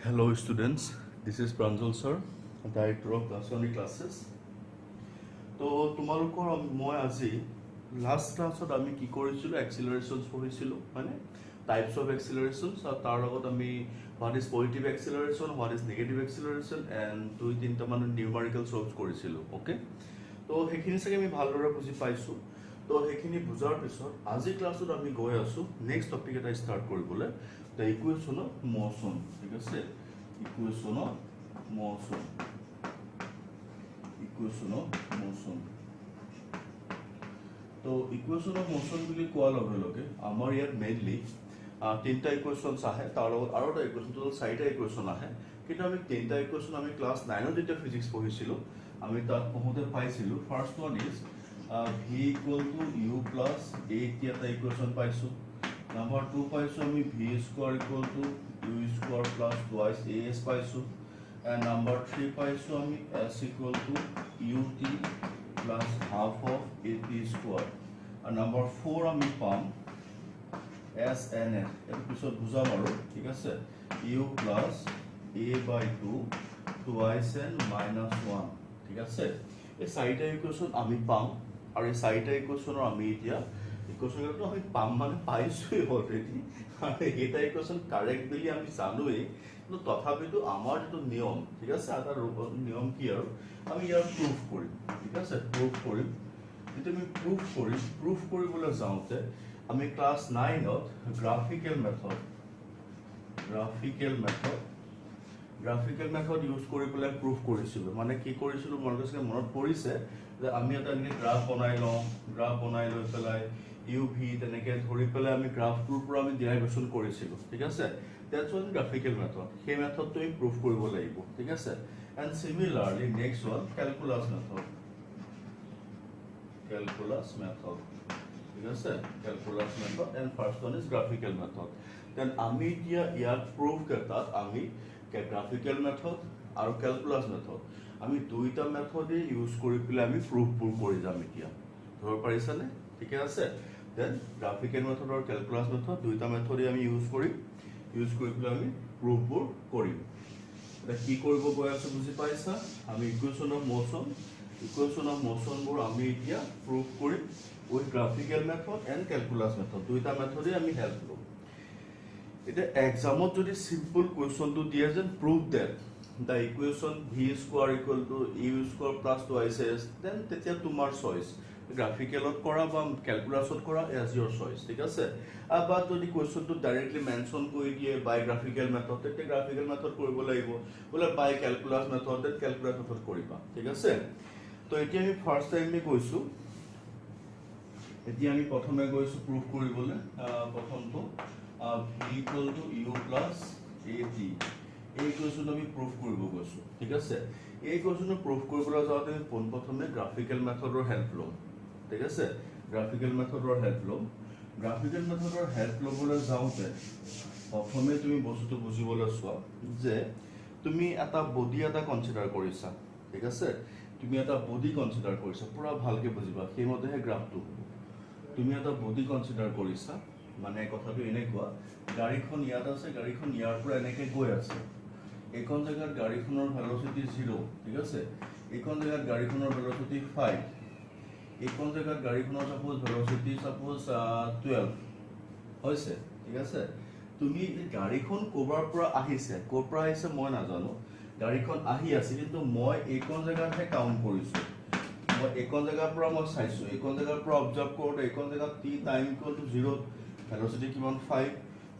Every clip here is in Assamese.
Hello students, this is Pranjal sir, Director of Dasani Classes. তো তোমালোকৰ মই আজি লাষ্ট ক্লাছত আমি কি কৰিছিলো এক্সিলাৰেশনছ পঢ়িছিলো মানে টাইপস অফ এক্সিলাৰেশনছ আৰু তাৰ লগত আমি what is positive acceleration what is negative acceleration and দুই তিনিটা মানে নিউমাৰিকেল সলভ কৰিছিলো ওকে তো সেইখিনি চাগে আমি ভালদৰে বুজি পাইছো তো সেইখিনি বুজাৰ পিছত আজি ক্লাছত আমি গৈ আছো নেক্সট টপিক এটা ষ্টাৰ্ট কৰিবলৈ দ্য ইকুৱেশ্যন অফ মোশন ঠিক আছে ইকুৱেশ্যন অফ মোশন তো ইকুৱেশ্যন অফ মোশন বুলি কোৱাৰ লগে লগে আমাৰ ইয়াত মেইনলি তিনিটা ইকুৱেশ্যনছ আহে তাৰ লগত আৰু এটা ইকুৱেশ্যন টোটাল চাৰিটা ইকুৱেশ্যন আহে কিন্তু আমি তিনিটা ইকুৱেশ্যন আমি ক্লাছ 9ত যেতিয়া ফিজিক্স পঢ়িছিলো আমি তাত পঢ়োতে পাইছিলো first one is v equal to u plus a এটা ইকুৱেশ্যন পাইছো নাম্বাৰ 2 পাইছো আমি v square equal to u square plus twice as পাইছো and number 3 পাইছো আমি s equal to ut plus half of at square and number 4 আমি পাম s n n এর পিছত বুঝাম আৰু ঠিক আছে u plus a by 2 twice n minus 1 ঠিক আছে এই চাৰিটা ইকুৱেশ্যন আমি পাম আৰু এই চাৰিটা ইকুৱেশ্যনৰ আমি এতিয়া ইকুৱেশ্যনটো আমি পাম মানে পাইছোই অলৰেডি আৰু এটা ইকুৱেশ্যন কাৰেক্ট বুলি আমি জানোই কিন্তু তথাপিতো আমাৰ যেটো নিয়ম ঠিক আছে এটা নিয়ম কি আৰু আমি ইয়াৰ প্ৰুফ কৰিম ঠিক আছে প্ৰুফ কৰিম যেতিয়া আমি প্ৰুফ কৰিবলৈ যাওঁতে আমি ক্লাছ 9ত গ্ৰাফিকেল মেথড ইউজ কৰি পেলাই প্ৰুফ কৰিছিলো মানে কি কৰিছিলো মনত পৰিছে যে আমি এটা এনে গ্ৰাফ বনাই লৈ পেলাই ইউ ভি তেনেকে ধৰি পেলাই আমি গ্ৰাফটোৰ পৰা আমি ডেৰিভেশ্যন কৰিছিলো ঠিক আছে দ্যাটস ওয়ান গ্ৰাফিকেল মেথড সেই মেথডটো আমি প্ৰুফ কৰিব লাগিব ঠিক আছে and similarly next one calculus method ঠিক আছে calculus method and first one is graphical method then আমি এতিয়া ইয়াত প্ৰুফ কেটাত আমি গ্ৰাফিকেল মেথড আৰু ক্যালকুলাস মেথড আমি দুইটা মেথডে ইউজ কৰি পেলাই আমি প্ৰুফবোৰ কৰি যাম এতিয়া ধৰ পাৰিছানে ঠিক আছে দেন গ্ৰাফিকেল মেথড আৰু ক্যালকুলাস মেথড দুইটা মেথডে আমি ইউজ কৰি পেলাই আমি প্ৰুফবোৰ কৰিম এটা কি কৰিব গৈ আছে বুজি পাইছা আমি ইকুৱেশ্যন অফ মোশনবোৰ আমি এতিয়া প্ৰুফ কৰিম with graphical method and calculus method দুইটা মেথডে আমি হেল্প ল'ম এটা এক্সামত যদি সিম্পল কোৱেশ্যনটো দিয়ে যেন prove that the equation v square equal to u square plus twice s then তেতিয়া তোমাৰ চইচ গ্ৰাফিকেলত কৰা বা ক্যালকুলাসত কৰা as your choice ঠিক আছে আবা যদি কোৱেশ্যনটো ডাইৰেক্টলি মেনশন কৰি দিয়ে বাই গ্ৰাফিকেল মেথড তেতিয়া গ্ৰাফিকেল মেথড কৰিব লাগিব বলে by calculus method then calculus method কৰিবা ঠিক আছে তো এতিয়া আমি ফাৰ্স্ট টাইম আমি কৈছো এতিয়া আমি প্ৰথমে গৈছো প্ৰুফ কৰিবলৈ প্ৰথমটো v equal to u plus at এই কোৱেশ্যন আমি প্ৰুফ কৰিব গৈছো ঠিক আছে এই কোৱেশ্যন প্ৰুফ কৰিবলৈ যাওঁতে আমি প্ৰথমে গ্ৰাফিকেল মেথডৰ হেল্প লম ঠিক আছে গ্ৰাফিকেল মেথডৰ হেল্প ল'বলৈ যাওঁতে প্ৰথমে তুমি বস্তুটো বুজিবলৈ চোৱা যে তুমি এটা বডি এটা কনসিডাৰ কৰিছা ঠিক আছে তুমি এটা বডি কনসিডাৰ কৰিছা পুৰা ভালকে বুজিবা সেইমতেহে গ্ৰাফটো হ'ব তুমি এটা বডি কনসিডাৰ কৰিছা মানে কথাটো এনেকুৱা গাড়ীখন ইয়াত আছে গাড়ীখন ইয়াৰ পৰা এনেকে গৈ আছে এইখন জায়গাত গাড়ীখনৰ ভেলোচিটি 0 ঠিক আছে এইখন জায়গাত গাড়ীখনৰ ভেলোচিটি 5 এইখন জায়গাত গাড়ীখনৰ সাপোজ ভেলোচিটি সাপোজ 12 হৈছে ঠিক আছে তুমি গাড়ীখন কোবাৰ পৰা আহিছে মই নাজানো গাড়ীখন আহি আছে কিন্তু মই এইখন জায়গাতহে কাউন্ট কৰিছো মই এইখন জায়গাৰ পৰা মই চাইছো এইখন জায়গাৰ পৰা অবজাৰ্ভ কৰোতে এইখন জায়গাত t time equal to 0 velocity কিমান 5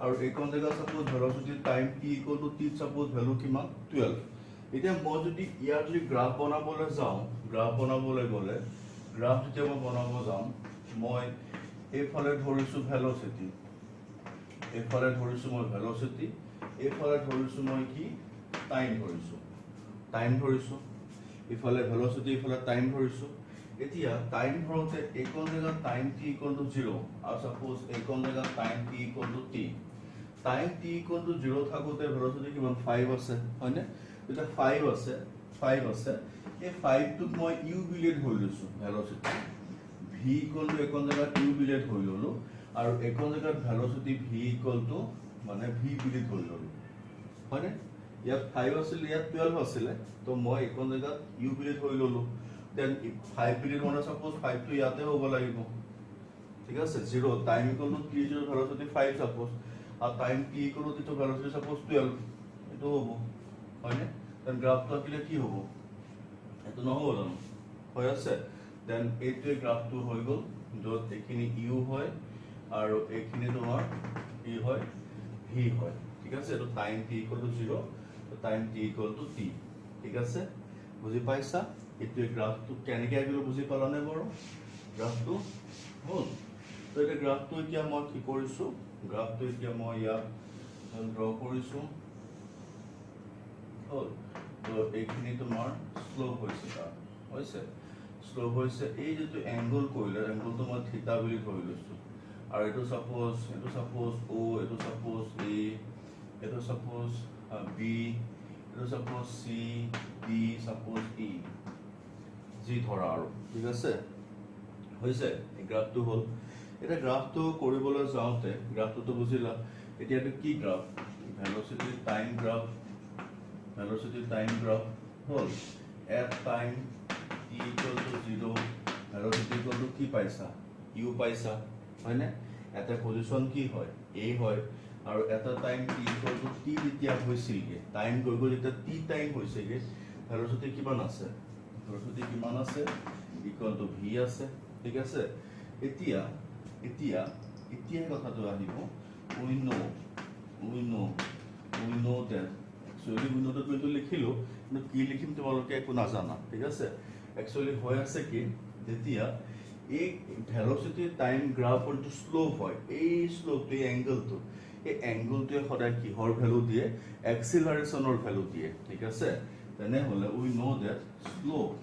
আৰু এইখন জায়গা suppose velocity time t equal to t suppose value কিমান 12 এতিয়া মই যদি ইয়াৰ যদি গ্ৰাফ বনাবলৈ যাওঁ গলে গ্ৰাফ যেতিয়া মই বনাব যাম মই এইফালে ধৰিছো ভেলোচিটি এইফালে ধৰিছো মই কি টাইম ধৰিছো ইফালে ভেলোচিটি ইফালে টাইম ধৰিছো এতিয়া টাইম ধৰোতে এইখন জায়গা টাইম t ইকুৱেল টু 0 আৰু সাপোজ এইখন জায়গা time t equal to t time t equal to 0 থাকোতে ভেলোচিটি কিমান 5 আছে হয়নে এটা 5 আছে এই 5 টো মই u বুলি ধৰি লৈছো ভেলোচিটি v ইকুৱেল টু এইখন জায়গা u বুলি ধৰি ললো আৰু এইখন জায়গা ভেলোচিটি v ইকুৱেল টু মানে v বুলি ধৰি ললো হয়নে ইয়াত 5 আছিল ইয়াত 12 আছিলে তো মই এইখন জায়গাত u বুলি ধৰি ললো দেন 5 বুলি মানে সাপোজ 5 টো ইয়াতে হ'ব লাগিব ঠিক আছে 0 time equal to 3 0 velocity 5 suppose আর টাইম t ইকুয়াল টু তো velocity সাপোজ 12 এটো হ'ব হয়নে দেন গ্রাফটো আকিলে কি হ'ব এটো নহ'ব জানো হৈ আছে দেন এইটোৱে গ্ৰাফটো হৈ গ'ল য'ত এখিনি u হয় আৰু এখিনি তোমাৰ কি হয় v হয় ঠিক আছে এটো টাইম t ইকুয়াল টু 0 তো time t equal two t ঠিক আছে বুজি পাইছা এইটোৱে গ্ৰাফটো কেনেকৈ আকিলো বুজি পালানে বাৰু গ্ৰাফটো হ'ল তো এটা গ্ৰাফটো এতিয়া মই কি কৰিছো গ্ৰাফটো এতিয়া মই ইয়াত ড্ৰ কৰিছো হ'ল তো এইখিনি তোমাৰ স্লোপ হৈছে তাৰ হৈছে স্লোপ হৈছে এই যেটো এংগল কৰিলে এংগলটো মই থিটা বুলি ধৰি লৈছো আৰু এটো সাপোজ o এটো সাপোজ a এটো সাপোজ b এটো suppose c d suppose e G ধৰা আৰু ঠিক আছে হৈছে এই গ্ৰাফটো হ'ল এটা গ্ৰাফটো কৰিবলৈ যাওঁতে গ্ৰাফটো বুজিলা এতিয়াটো কি গ্ৰাফ ভেলোসিটি টাইম গ্ৰাফ হ'ল at time t equal to 0 velocity equal to কি পাইছা u পাইছা হয়নে এটা পজিশন কি হয় a হয় আৰু এটা time t equal to t যেতিয়া হৈছিলগে টাইম গৈ গৈ যেতিয়া t টাইম হৈছেগে velocity কিমান আছে equal to v আছে ঠিক আছে এতিয়া কথাটো আহিব we know that actually we know that we লিখিলো কিন্তু কি লিখিম তোমালোকে একো নাজানা ঠিক আছে actually হৈ আছে কি যেতিয়া এই ভেলোসিটি টাইম গ্ৰাফৰ যে স্লোপ হয় এই স্লোপটো এই এংগলটোৱে সদায় কিহৰ ভ্যালু দিয়ে এক্সিলাৰেশনৰ ভ্যালু দিয়ে ঠিক আছে তেনেহলে we know that slope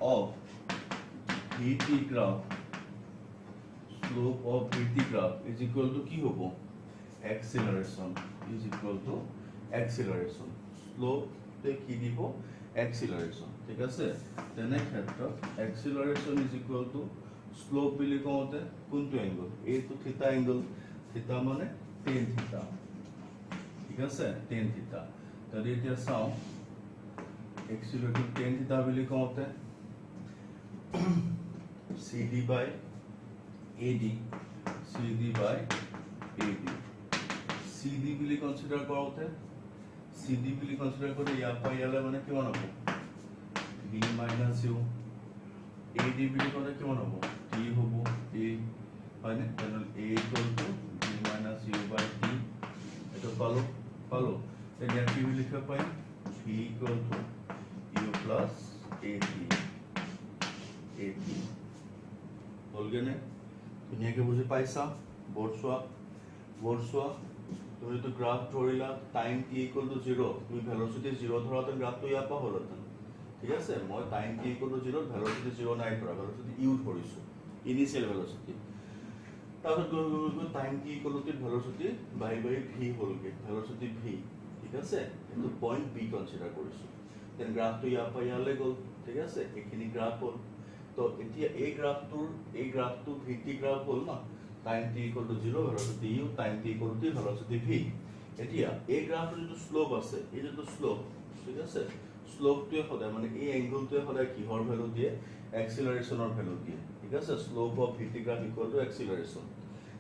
of vt graph is equal to কি হ'ব acceleration is equal to acceleration slope তে কি দিব acceleration ঠিক আছে তেনে ক্ষেত্ৰত acceleration is equal to slope বুলি কওঁতে কোনটো এংগল এইটো থিটা এংগল থিটা মানে tan থিটা ঠিক আছে tan থিটা যদি এতিয়া চাওঁ acceleration tan থিটা বুলি কওঁতে cd by ad CD বুলি কনসিডার কৰোতে CD বুলি কনসিডাৰ কৰি ইয়াৰ পৰা ইয়ালে মানে কিমান হ'ব b minus u AD বুলি ক'লে কিমান হ'ব t হ'ব a হয়নে তেনে a equal to b minus u by t এটো পালো তেতিয়া কি বুলি লিখিব পাৰিম v equal to u plus at হ'লগেনে ধুনীয়াকৈ বুজি পাইছা বৰ্ড চোৱা তুমি তো গ্ৰাফ ধৰিলা টাইম t equal to 0 তুমি ভেলোসিটি 0 ধৰাতে গ্ৰাফটো ইয়াৰ পৰা হ'লতেন ঠিক আছে মই time t equal to 0 velocity 0 নাই ধৰা ভেলোসিটি u ধৰিছো ইনিশিয়াল ভেলোসিটি তাৰপিছত গৈ time t equal to velocity by v হ'লগে ভেলোসিটি v ঠিক আছে এটো পইণ্ট b কনসিডাৰ কৰিছো দেন গ্ৰাফটো ইয়াৰ পৰা ইয়ালে গ'ল ঠিক আছে এখিনি গ্রাফ হ'ল তো এতিয়া এই গ্রাফটো vt গ্রাফ হ'ল না time t equal to 0 velocity u time t equal to t velocity v এতিয়া এই গ্ৰাফৰ যেটো স্লোপ আছে এই যেটো স্লোপ ঠিক আছে স্লোপটোৱে সদায় মানে এই এংগলটোৱে সদায় কিহৰ ভ্যালু দিয়ে এক্সিলাৰেশনৰ ভ্যালু দিয়ে ঠিক আছে slope of vt graph equal to acceleration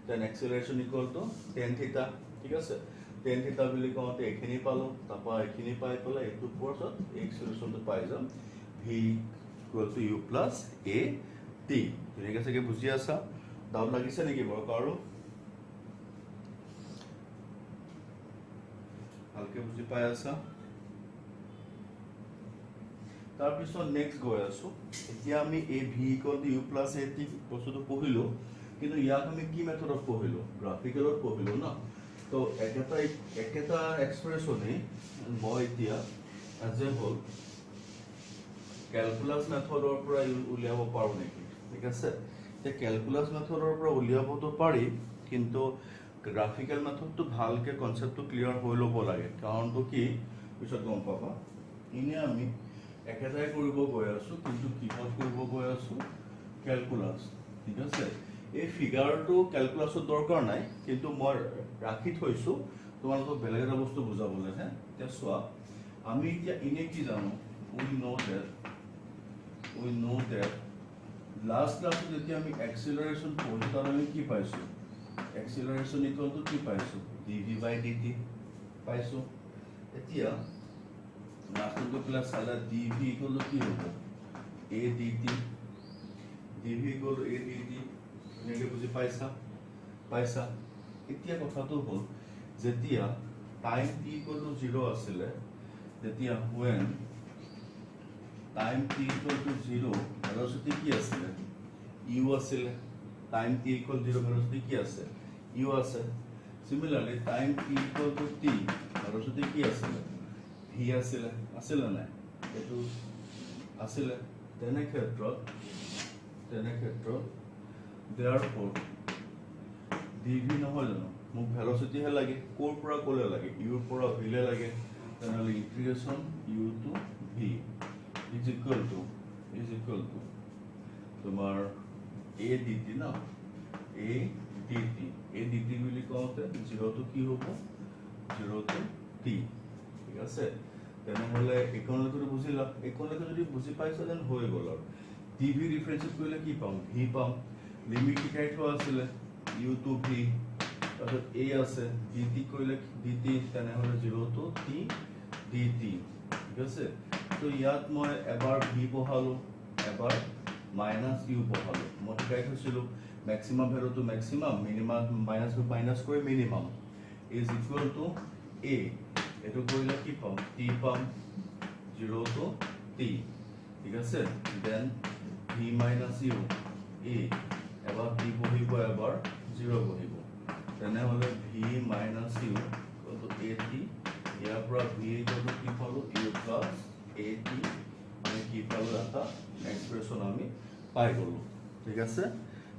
then acceleration equal to tan theta ঠিক আছে tan থিটা বুলি কওঁতে এখিনি পালো তাপা এখিনি পাই পেলাই এটো পৰছত এক্সিলাৰেশনটো পাই যাম v equal to u plus a t ঠিক আছে কি বুজি আছা ডাউট লাগিছে নেকি বাৰু কাৰো ভালকে বুজি পাই আছা তাৰ পিছত নেক্সট গৈ আছো এতিয়া আমি a v equal to u plus a t বস্তুটো পঢ়িলো কিন্তু ইয়াক আমি কি মেথডত পঢ়িলো গ্ৰাফিকেলত পঢ়িলো না তো একেটা এক্সপ্ৰেছনে মই এতিয়া এজ এ হোল ক্যালকুলাস মেথডৰ পৰা উলিয়াব পাৰো নেকি ঠিক আছে তে ক্যালকুলাস মেথডৰ পৰা উলিয়াবতো পাৰি কিন্তু গ্ৰাফিক্যাল মেথডটো ভালকে কনসেপ্টটো ক্লিয়াৰ হৈ ল'ব লাগে কাৰণটো কি পিছত গম পাবা ইনে আমি একেটাই কৰিব গৈ আছো কিন্তু কিহত কৰিব গৈ আছো ক্যালকুলাস ঠিক আছে এই ফিগাৰটো ক্যালকুলাসৰ দৰকাৰ নাই কিন্তু মই ৰাখি থৈছো তোমালোকক বেলেগ এটা বস্তু বুজাবলৈ হে এতিয়া চোৱা আমি এতিয়া ইনে কি জানো উই নো দ্যাট লাষ্ট ক্লাছত যেতিয়া আমি এক্সিলাৰেশ্যন পঢ়িছো তাত আমি কি পাইছো এক্সিলাৰেশ্যন ইকুৱেল টু কি পাইছো dv/dt পাইছো এতিয়া লাষ্টত গৈ পেলাই চালে dv ইকুৱেল টু কি হ'ব a dt dv equal to a dt এনেকৈ বুজি পাইছা এতিয়া কথাটো হ'ল যেতিয়া টাইম t ইকুৱেল টু 0 আছিলে তেতিয়া when time t equal to 0 velocity কি আছিলে u আছিলে টাইম t ইকুৱেল 0 ভেলোচিটি কি আছে u আছে similarly time t equal to t velocity কি আছিলে v আছিলে নাই এটো আছিলে তেনে ক্ষেত্ৰত therefore dv নহয় জানো মোক ভেলোচিটি হে লাগে কোৰ পৰা কোলে লাগে u পৰা v লে লাগে তেনেহলে ইন্টিগ্ৰেশন u to v is equal to তোমার a dt না a dt বুলি কওঁতে 0 to কি হ'ব 0 to t ঠিক আছে তেনেহলে ইকোনমিক্স বুজিলা ইকোনমিক্স যদি বুজি পাইছা দেন হৈ গল আৰু dv ডিফাৰেন্সিয়েট কৰিলে কি পাম v পাম লিমিট শিকাই থোৱা আছিল u to v তাৰপিছত a আছে dt কৰিলে dt তেনেহলে 0 to t dt ঠিক আছে তো ইয়াত মই এবাৰ v বহালো এবাৰ মাইনাস u বহালো মই শিকাই থৈছিলো maximum value to maximum minimum minus কৰি minimum is equal to a এটো কৰিলে কি পাম t পাম 0 to t ঠিক আছে then v minus u a এবাৰ t বহিব এবাৰ 0 বহিব তেনেহলে v minus u কত at ইয়াৰ পৰা v কত কি পালো u plus at আমি কি পালো এটা এক্সপ্ৰেশন আমি পাই গলো ঠিক আছে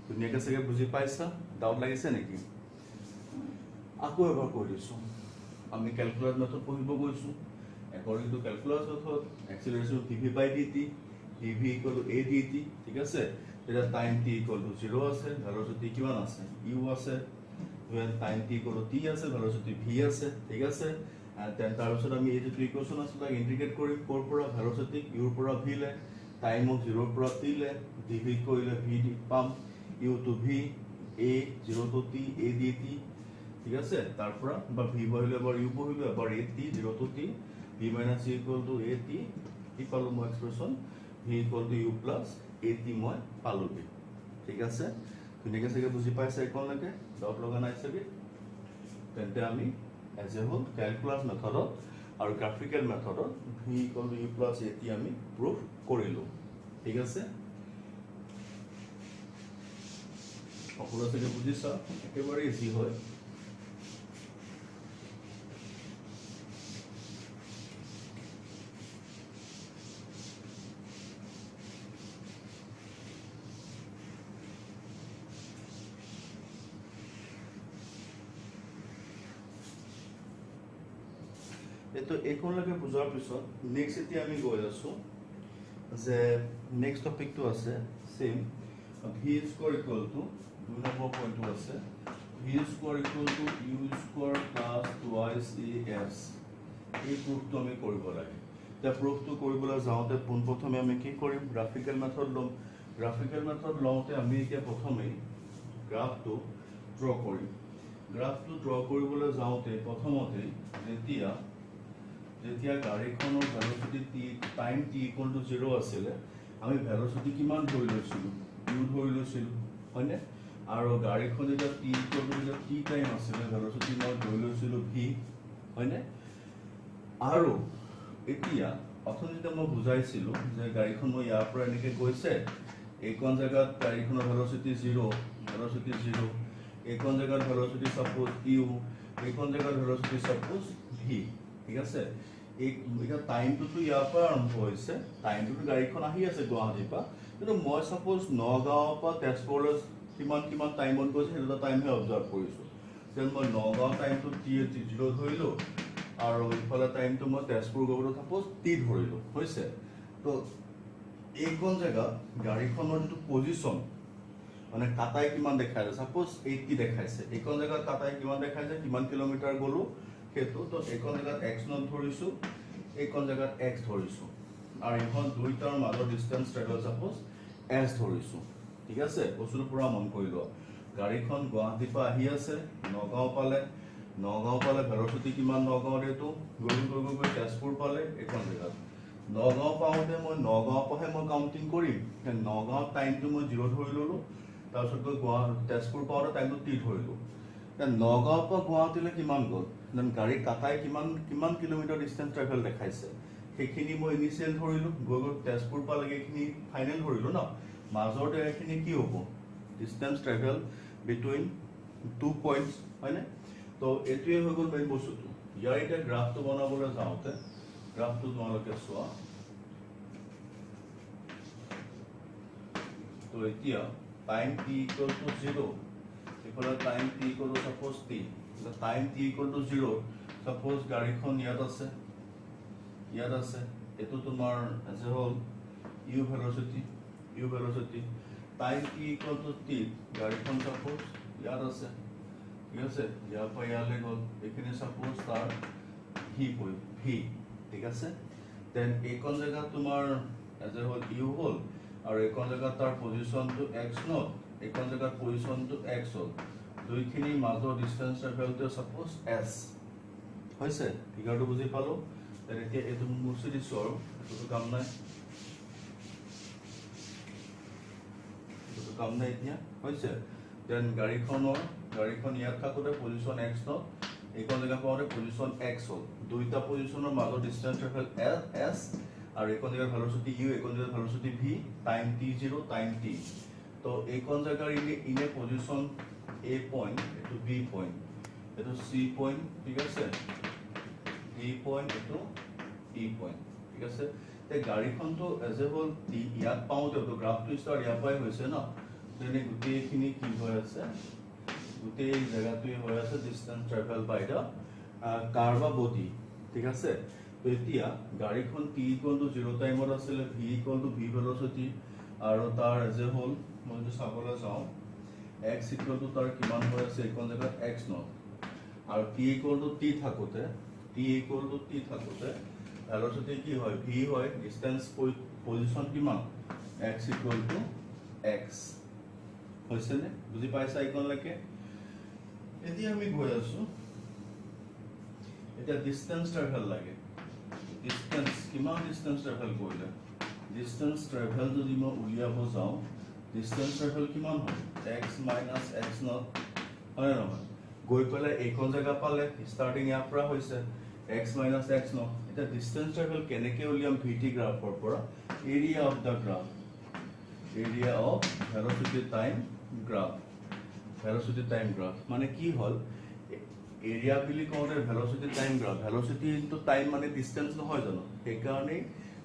ধুনীয়াকৈ সবে বুজি পাইছা ডাউট লাগিছে নেকি আকৌ এবাৰ কৈ দিছো আমি ক্যালকুলাস মেথড পঢ়িব গৈছো according to calculus method acceleration dv/dt dv equal to a dt ঠিক আছে এটা টাইম t equal to 0 আছে ভেলোসিটি কিমান আছে u আছে when time t equal to t আছে ভেলোসিটি v আছে ঠিক আছে and then তাৰপিছত আমি এই যে ইকুৱেচন আছে তাক ইন্টিগ্ৰেট কৰি কোৰ পৰা ভেলোসিটি u পৰা v লে টাইম অফ 0 পৰা t লে dv কৰিলে v পাম u to v a 0 to t a dt ঠিক আছে তাৰ পৰা বা v বহিলে এবাৰ u বহিলে এবাৰ a t 0 to t v minus u equal to a t কি পালো মই expression v equal to u plus a t মই পালোগে ঠিক আছে ধুনীয়াকৈ সবে বুজি পাইছা একলৈকে ডাউট লগা নাই সবে তেন্তে আমি এজ এ হোল ক্যালকুলাস মেথডত আৰু গ্ৰাফিক্যাল মেথডত v equal to u plus a t আমি প্ৰুফ কৰিলো ঠিক আছে সকলো সবে বুজিছা একেবাৰে ইজি হয় এতো একলৈকে বুজাৰ পিছত নেক্সট এতিয়া আমি গৈ আছো যে নেক্সট টপিকটো আছে same v square equal to 2 number পইণ্টটো আছে v square equal to u square plus twice as এই প্ৰুফটো আমি কৰিব লাগে তে প্ৰুফটো কৰিবলৈ যাওঁতে পোনপ্ৰথমে আমি কি কৰিম গ্ৰাফিক্যাল মেথড লম গ্ৰাফিক্যাল মেথড লওঁতে আমি এতিয়া প্ৰথমে গ্ৰাফটো ড্ৰ কৰিম গ্ৰাফটো ড্ৰ কৰিবলৈ যাওঁতে প্ৰথমতে যেতিয়া গাড়ীখনৰ velocity t time t equal to 0 আছিল আমি ভেলোচিটি কিমান ধৰি লৈছিলো u ধৰি লৈছিলো হয়নে আৰু গাড়ীখন যেতিয়া t equal to t time আছিল ভেলোচিটি মই ধৰি লৈছিলো v হয়নে আৰু এতিয়া অথনিতে মই বুজাইছিলো যে গাড়ীখন মই ইয়াৰ পৰা এনেকৈ গৈছে এইখন জায়গাত গাড়ীখনৰ ভেলোচিটি 0 এইখন জায়গাত ভেলোচিটি সাপোজ u এইখন জায়গাত ভেলোচিটি সাপোজ v ঠিক আছে এটা টাইমটো তো ইয়াৰ পৰা আৰম্ভ হৈছে টাইমটো গাড়ীখন আহি আছে গুৱাহাটীৰ পৰা কিন্তু মই সাপোজ নগাঁৱৰ পৰা তেজপুৰলৈ কিমান টাইমত গৈছে সেইটো টাইমহে অবজাৰ্ভ কৰিছো যেন মই নগাঁও টাইমটো t 0 ধৰিলো আৰু ইফালে টাইমটো মই তেজপুৰ গবলৈ সাপোজ t ধৰিলো হৈছে তো এইখন জায়গা গাড়ীখনৰ যেটো পজিশন মানে কাটাই কিমান দেখাইছে সাপোজ 80 দেখাইছে এইখন জায়গা কাটাই কিমান দেখাইছে কিমান কিলোমিটাৰ গলো সেইটো তো এইখন জেগাত x নট ধৰিছো এইখন জেগাত x ধৰিছো আৰু এইখন দুইটাৰ মাজৰ ডিসটেন্স ট্ৰেভেল সাপোজ s ধৰিছো ঠিক আছে বস্তুটো পুৰা মন কৰি লোৱা গাড়ীখন গুৱাহাটীৰ পৰা আহি আছে নগাঁও পালে ভেলোচিটি কিমান নগাঁৱৰ এইটো গৈ তেজপুৰ পালে এইখন জেগাত নগাঁও পাওঁতে মই নগাঁও পৰাহে মই কাউণ্টিং কৰিম নগাঁও টাইমটো মই 0 ধৰি ললো তাৰপিছত গৈ তেজপুৰ পাওঁতে টাইমটো t ধৰিলো নগাঁও পৰা গুৱাহাটীলৈ কিমান গ'ল দেন গাড়ী কাটাই কিমান কিলোমিটাৰ ডিসটেন্স ট্ৰেভেল দেখাইছে সেইখিনি মই ইনিশিয়েল ধৰিলো গৈ তেজপুৰ পালেগে এইখিনি ফাইনেল ধৰিলো ন মাজৰ এইখিনি কি হ'ব ডিসটেন্স ট্ৰেভেল বিটুইন 2 পইণ্টছ হয়নে তো এটোৱে হৈ গ'ল মেইন বস্তুটো ইয়াৰ এটা গ্ৰাফটো বনাবলৈ যাওঁতে গ্ৰাফটো তোমালোকে চোৱা তো এতিয়া টাইম t equal to 0 ইফালে time t equal to suppose t the time t equal to 0 suppose গাড়ীখন ইয়াত আছে এটো তোমাৰ আছে হল u velocity time t equal to t গাড়ীখন suppose ইয়াত আছে ঠিক আছে ইয়াৰ পৰা ইয়ালৈ গ'ল এখানে suppose তাৰ v ঠিক আছে দেন এইখন জায়গা তোমাৰ আছে হল u হল আৰু এইখন জায়গা তাৰ পজিশনটো x নট এইখন জায়গাৰ পজিশনটো x হল দুইখিনি মাজৰ ডিসটেন্স ট্ৰেভেলটো suppose s হৈছে ফিগাৰটো বুজি পালো দেন এতিয়া এটো মুছি দিছো আৰু এটো কাম নাই এতিয়া হৈছে দেন গাড়ীখন ইয়াত থাকোতে পজিশন x নট এইখন জায়গা পাওঁতে পজিশন x হল দুইটা পজিশনৰ মাজৰ ডিসটেন্স ট্ৰেভেল s আৰু এইখন জায়গাৰ ভেলোচিটি u এইখন জায়গাৰ velocity v time t0 time t তো এইখন জায়গাৰ ইনে পজিশন a পয়েন্ট এটো b পয়েন্ট এটো c পয়েন্ট ঠিক আছে d পয়েন্ট এটো e পয়েন্ট ঠিক আছে তে গাড়ীখনটো এজ এ হোল ইয়াত পাওঁতে তো গ্ৰাফটো ষ্টাৰ ইয়াৰ পৰাই হৈছে ন তেনে গোটেইখিনি কি হৈ আছে গোটেই জায়গাটোই হৈ আছে ডিসটেন্স ট্ৰেভেল বাই দা কাৰ্ভা বডি ঠিক আছে তো এতিয়া গাড়ীখন t equal to 0 টাইমত আছিল v equal to v velocity আৰু তাৰ এজ এ হোল মই যদি চাবলৈ যাওঁ x equal to তাৰ কিমান হৈ আছে এইখন জায়গাত x নট আৰু t equal to t থাকোতে velocity কি হয় v হয় ডিসটেন্স পজিশন কিমান x equal to x হৈছে নে বুজি পাইছা ইকনলৈকে এতিয়া আমি গৈ আছো এটা ডিসটেন্স ট্ৰেভেল লাগে কিমান ডিসটেন্স ট্ৰেভেল কৰিলে ডিসটেন্স ট্ৰেভেল যদি মই উলিয়াব যাওঁ ডিসটেন্স ট্ৰেভেল কিমান হয় x - x নট হয় নহয় গৈ পেলাই এইখন জায়গা পালে ষ্টাৰ্টিং ইয়াৰ পৰা হৈছে x - x নট এটা ডিসটেন্স ট্ৰেভেল কেনেকৈ উলিয়াম vt গ্ৰাফৰ পৰা area of the graph area of velocity time graph মানে কি হল এৰিয়া বুলি কওঁতে velocity time graph velocity into time মানে ডিসটেন্স নহয় জানো সেই কাৰণে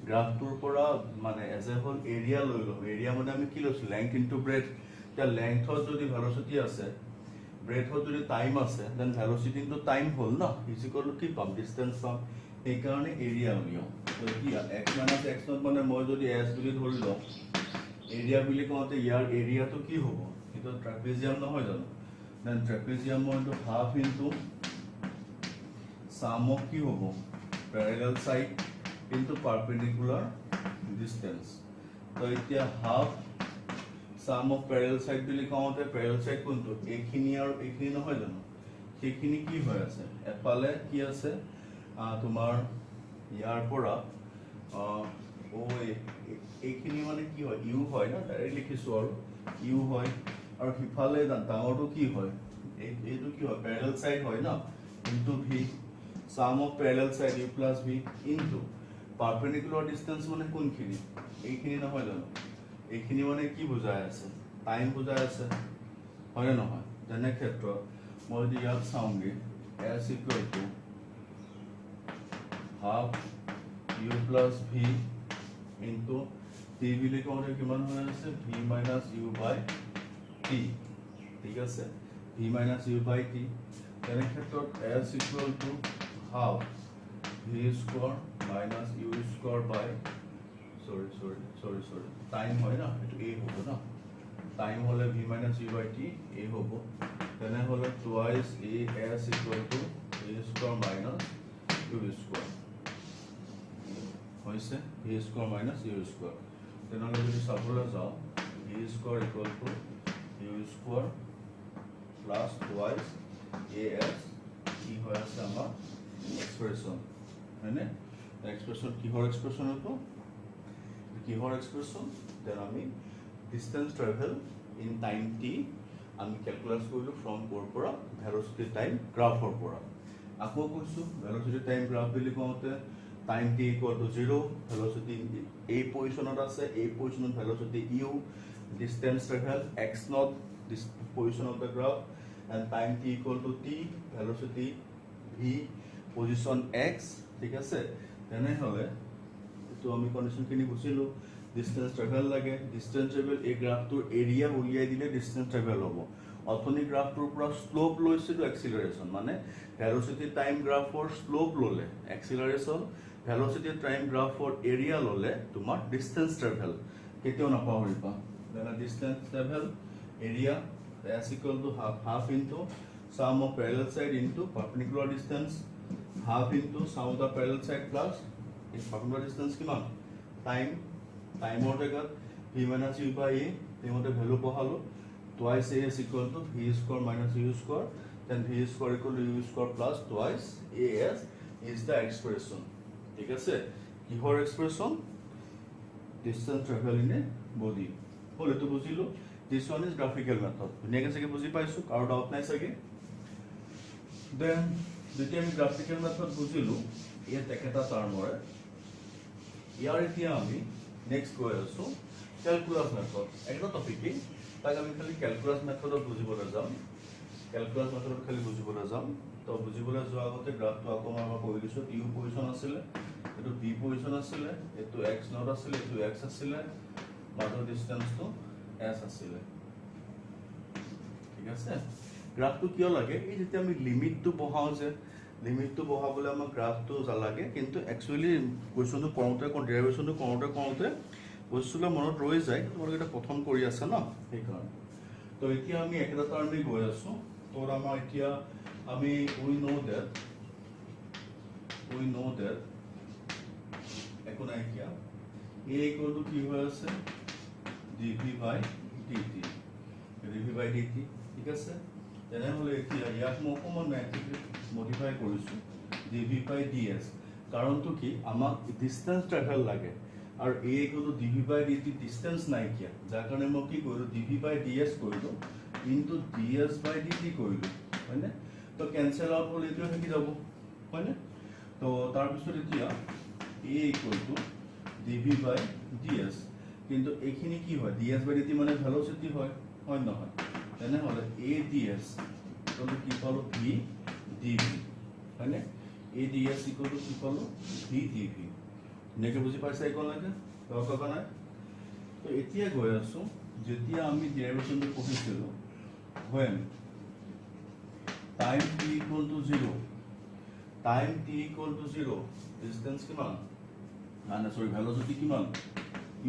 গ্ৰাফটোৰ পৰা মানে এজ এ হোল এৰিয়া লৈ লম এৰিয়া মানে আমি কি লৈছো লেংথ ইনটু ব্ৰেথ তা লেংথত যদি velocity আছে ব্ৰেথত যদি টাইম আছে দেন velocity ইনটু টাইম হল না ইজ ইকুয়াল টু কি পাম ডিসটেন্স পাম এই কাৰণে এৰিয়া উলিয়াও তো কি x - x নট মানে মই যদি s বুলি ধৰি লওঁ এৰিয়া বুলি কওঁতে ইয়াৰ এৰিয়াটো কি হ'ব এটা ট্ৰাপিজিয়াম নহয় জানো then trapezium into half into sum of কি হ'ব parallel side into perpendicular distance তো এতিয়া half sum of parallel side বুলি কওঁতে প্যারালাল সাইড কোনটো এইখিনি আৰু এইখিনি নহয় জানো সেইখিনি কি হৈ আছে এফালে কি আছে তোমাৰ ইয়াৰ পৰা এইখিনি মানে কি হয় ইউ হয় না ডাইৰেক্ট লিখিছো আৰু ইউ হয় আৰু হিফালে ডাঙৰটো কি হয় এইটো কি হয় প্যারালাল সাইড হয় না into v sum of parallel side u plus v into perpendicular distance মানে কোনখিনি এইখিনি নহয় জানো এইখিনি মানে কি বুজাই আছে টাইম বুজাই আছে হয় না নহয় তেনে ক্ষেত্ৰত মই যদি ইয়াত চাওঁগে s equal to half u plus v into t বুলি কওঁতে কিমান হৈ আছে v minus u by t ঠিক আছে v minus u by t তেনে ক্ষেত্ৰত s equal to half v square minus u square by sorry time হয় না এটো a হ'ব না time হলে v minus u by t a হ'ব তেনে হলে twice a s equal to a square minus u square হৈছে a square minus u square তেনেহলে যদি চাবলৈ যাওঁ a square equal to u square plus twice as কি হৈ আছে আমাৰ এক্সপ্ৰেছন হয়নে এক্সপ্ৰেছন কিহৰ এক্সপ্ৰেছন হতো কিহৰ এক্সপ্ৰেছন দেন আমি distance travel in time t আমি ক্যালকুলেট কৰিলো ফ্ৰম কোৰ পৰা ভেলোচিটি টাইম গ্ৰাফৰ পৰা আকৌ কৈছো ভেলোচিটি টাইম গ্ৰাফ বুলি কওঁতে time t equal to 0 velocity a পজিশনত আছে a পজিশনত velocity u distance travel x naught this position of the graph and time t equal to t velocity v position x ঠিক আছে তেনে হলে তো আমি কন্ডিশন কিনি বুঝিলো distance travel লাগে distance travel এই গ্ৰাফটোৰ এৰিয়া উলিয়াই দিলে distance travel হ'ব অথনি গ্ৰাফটোৰ পৰা স্লোপ লৈছিলো এক্সিলাৰেশন মানে velocity time গ্ৰাফৰ স্লোপ ললে এক্সিলাৰেশন velocity time graph for area lole tomar distance travel keteo na pahoriba then distance travel area is equal to half into sum of parallel side into perpendicular distance half into sum of the parallel side plus in perpendicular distance kiman time or jagat v minus u by a temote value bahalo twice a is equal to v square minus u square then v square equal to u square plus twice a is the expression ঠিক আছে কিহৰ expression distance travel in a body হলে তো বুজিলো দিস ওয়ান ইজ গ্ৰাফিক্যাল মেথড ধুনিয়াকে সকে বুজি পাইছো কাৰো ডাউট নাই সকে দেন যেতিয়া আমি গ্ৰাফিক্যাল মেথড বুজিলো ইয়াত একটা টাৰ্মৰে ইয়াৰ এতিয়া আমি নেক্সট গৈ আছো ক্যালকুলাস মেথড একটা টপিকই তাক আমি খালি ক্যালকুলাস মেথডত বুজিবলৈ যাম ক্যালকুলাস মেথডত খালি বুজিবলৈ যাম তো বুজিবলৈ যোৱা আগতে গ্ৰাফটো আকৌ মই কৈ দিছো u পজিশন আছিল এটো b পজিশন আছিল এটো x নট আছিল এটো x আছিল মাজৰ ডিসটেন্সটো s আছিল ঠিক আছে গ্ৰাফটো কিয় লাগে এই যেতিয়া আমি লিমিটটো বহাও যে লিমিটটো বহাবলৈ আমাক গ্ৰাফটো লাগে কিন্তু একচুয়ালি কোৱেশ্চনটো কৰোতে ডেৰিভেশনটো কৰোতে বস্তুটো মনত ৰৈ যায় তোমালোকে এটা প্ৰথম কৰি আছে না এই কাৰণ তো এতিয়া আমি একটা টাৰ্মে গৈ আছো তো আমাৰ এতিয়া we know that এখন আইকিয়া a equal to কি হৈ আছে dv by dt ঠিক আছে তেনে হলে এতিয়া ইয়াক মই অকমান ম্যাথমেটিক্যালি মডিফাই কৰিছো dv by ds কাৰণটো কি আমাক ডিসটেন্স ট্ৰেভেল লাগে আৰু a equal to dv by dt distance নাই কিয়া যাৰ কাৰণে মই কি কৰিলো dv by ds কৰিলো into ds by dt কৰিলো হয়নে তো ক্যান্সেল আউট হলে এটো থাকি যাব হয়নে তো তার পিছত এতিয়া a equal to dv by ds কিন্তু এখিনি কি হয় ds by dt মানে ভেলোসিটি হয় হয় না হয় তেনে হলে a ds equal to কি পালো v dv হয়নে a ds equal to কি পালো v dv নেকে বুজি পাইছা এই কোন লাগে তো কথা নাই তো এতিয়া গৈ আছো যেতিয়া আমি ডেৰিভেশনটো পঢ়িছিলো when time t equal to 0 distance কিমান মানে সরি velocity কিমান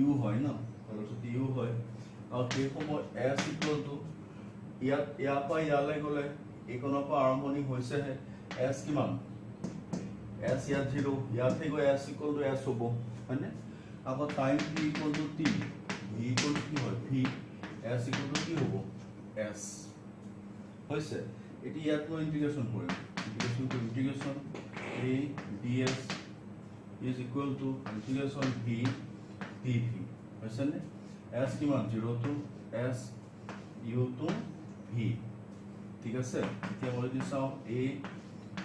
u হয় না velocity u হয় আৰু সেই সময় s equal to ইয়াৰ পৰা ইয়ালৈ গলে এইকনৰ পৰা আৰম্ভণি হৈছে হে s কিমান s ইয়াত 0 ইয়াত থেকে s equal to s হ'ব হয়নে আকৌ time t equal to t v equal to কি হয় v s equal to কি হ'ব s হৈছে এটি ইয়াত মই ইন্টিগ্রেশন কৰিম integration a ds is equal to integration v dv হৈছে নে s কিমান 0 to s u to v ঠিক আছে এতিয়া মই যদি চাও a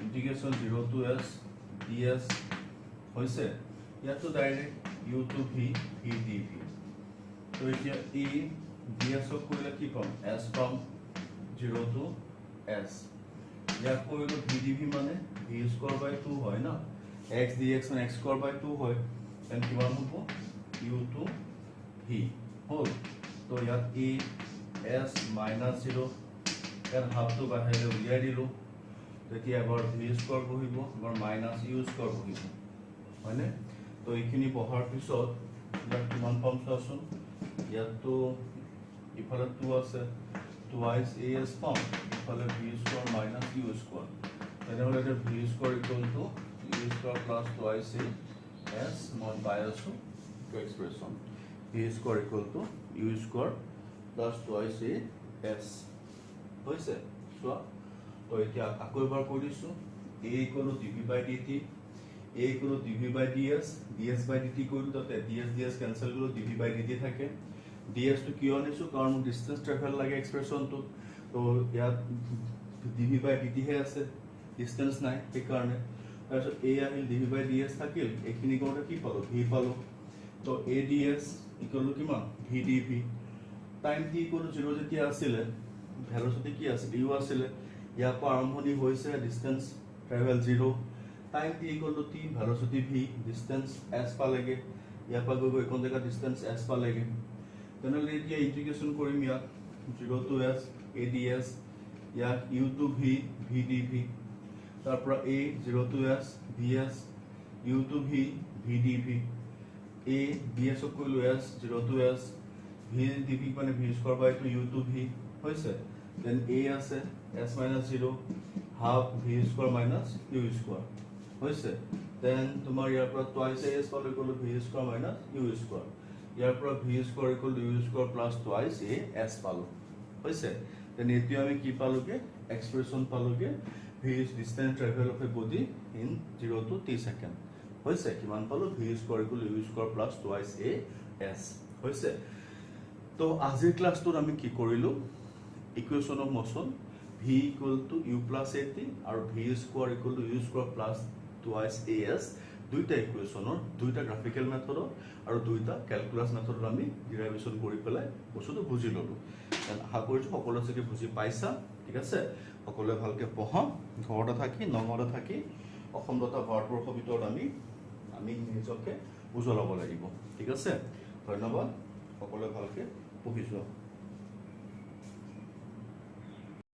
integration 0 to s ds হৈছে ইয়াতো direct u to v dv তো এতিয়া a ds ক কৰিলে কি পাম s পাম 0 to s ইয়াক কৰিলে v dv মানে v square by 2 হয় না x dx মানে x square by 2 হয় তেন কিমান হ'ব u to v হল তো ইয়াত a s minus 0 এর হাফ তো বাহিৰে উলিয়াই দিলো তেতিয়া এবাৰ v square বহিব এবাৰ minus u square বহিব হয়নে তো এইখিনি বহাৰ পিছত ইয়াত কিমান পাম চাচোন ইয়াত তো ইফালে 2 আছে twice as পাম ইফালে v square minus u square তেনেহ'লে এটা v square equal to U square plus twice A s মই পাই আছোঁ expression v square equal to U square plus twice A s হৈছে চোৱা তো এতিয়া আকৌ এবাৰ কৈ দিছোঁ a equal to d v by d t a equal to d v by d s by d t কৰিলোঁ তাতে ডি এছ কেঞ্চেল কৰিলোঁ d v by d t থাকে ডি এছটো কিয় আনিছোঁ কাৰণ মোক ডিষ্টেঞ্চ ট্ৰেভেল লাগে এক্সপ্ৰেশ্যনটো তো ইয়াত ডি ভি বাই ডি টিহে আছে ডিষ্টেঞ্চ নাই সেইকাৰণে তাৰপিছত এ আহিল d v by d s থাকিল এইখিনি কৰোঁতে কি পালোঁ ভি পালোঁ তো a d s equal to কিমান v d v time t equal to 0 যেতিয়া আছিলে ভেলচিটি কি আছিল ইউ আছিলে ইয়াৰ পৰা আৰম্ভণি হৈছে distance travel 0 time t equal to t velocity v distance s পালেগে ইয়াৰ পৰা গৈ এইখন জেগাত ডিষ্টেঞ্চ এছ পালেগে তেনেহ'লে এতিয়া ইণ্টিগ্ৰেশ্যন কৰিম ইয়াক 0 to s a d s ইয়াক u to v v d v তাৰ পৰা a 0 to s v s u to v v d v a v এছক কৰিলোঁ s 0 to s v d v মানে v square by two u to v হৈছে দেন এ আছে s minus 0 half v square minus u square হৈছে দেন তোমাৰ ইয়াৰ পৰা টুৱাইচ এ এছ পালোঁ equal to v square minus u square ইয়াৰ পৰা v square equal to U square plus twice A s পালোঁ হৈছে দেন এতিয়া আমি কি পালোঁগে এক্সপ্ৰেশ্যন পালোঁগে v distance travel of a body in 0 to t second হৈছে কিমান পালোঁ v square equal to U square plus twice A s হৈছে তো আজিৰ ক্লাছটোত আমি কি কৰিলোঁ equation of motion v equal to u plus a T আৰু V square equal to U square plus twice A S দুইটা ইকুৱেশ্যনৰ দুইটা গ্ৰাফিকেল মেথডত আৰু দুইটা কেলকুলাছ মেথডত আমি ডিৰাইভেশ্যন কৰি পেলাই বস্তুটো বুজি ল'লোঁ আশা কৰিছোঁ সকলোৱে চাগে বুজি পাইছা ঠিক আছে সকলোৱে ভালকৈ পঢ়া ঘৰতে থাকি নগাঁৱতে থাকি অসম তথা ভাৰতবৰ্ষৰ ভিতৰত আমি নিজকে উজ্বলাব লাগিব ঠিক আছে ধন্যবাদ সকলোৱে ভালকৈ পঢ়ি যোৱা